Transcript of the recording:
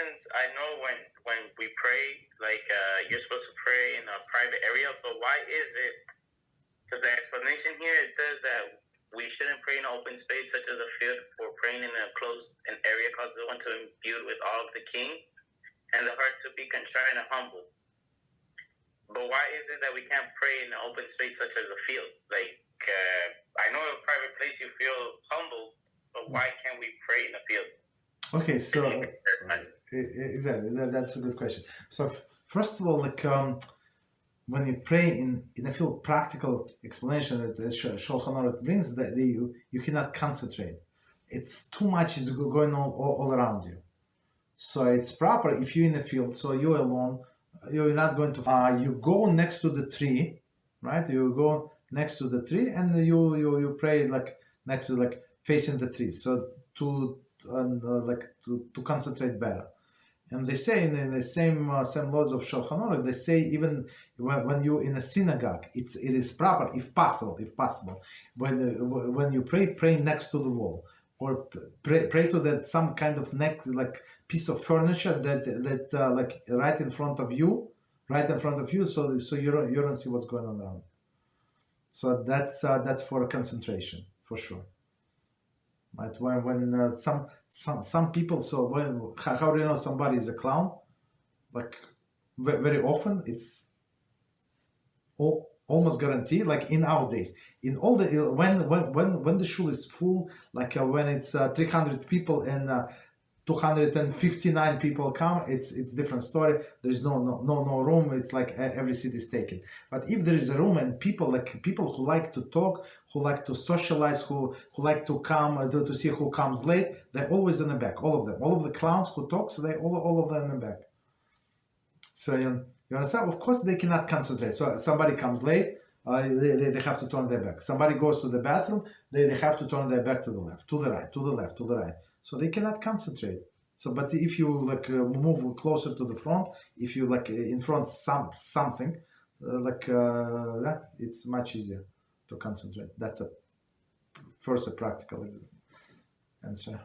instance, I know when we pray, like you're supposed to pray in a private area, but why is it? Because the explanation here, it says that we shouldn't pray in an open space such as a field, for praying in a closed area causes one to imbue with all of the king, and the heart to be contrite and humble. But why is it that we can't pray in an open space such as a field? Like, I know in a private place you feel humble, but why can't we pray in a field? Okay, so exactly, that's a good question. So first of all, like when you pray in a field, practical explanation that the Shulchan Aruch brings, that you cannot concentrate. It's too much is going on all around you. So it's proper if you're in the field, so you're alone, you're not going to. You go next to the tree, right? You go next to the tree and you pray like next to, like facing the tree, so to concentrate better. And they say in the same laws of Shulchan Aruch, they say even when you're in a synagogue, it is proper if possible when you pray next to the wall, or pray to that some kind of like piece of furniture that like right in front of you, so you don't see what's going on around. So that's for concentration for sure. Right, when some people, so when how do you know somebody is a clown? Like very often it's almost guaranteed. Like in our days, in all the when the shul is full, like when it's 300 people and 259 people come, it's different story. There's no room. It's like every seat is taken. But if there is a room and people who like to talk, who like to socialize, who like to come to see who comes late, they're always in the back. All of them, all of the clowns who talk, so they all of them in the back. So you understand? Of course they cannot concentrate. So somebody comes late, they have to turn their back. Somebody goes to the bathroom, they have to turn their back to the left, to the right, to the left, to the right. So they cannot concentrate. So, but if you like move closer to the front, if you like in front something, it's much easier to concentrate. That's a practical answer.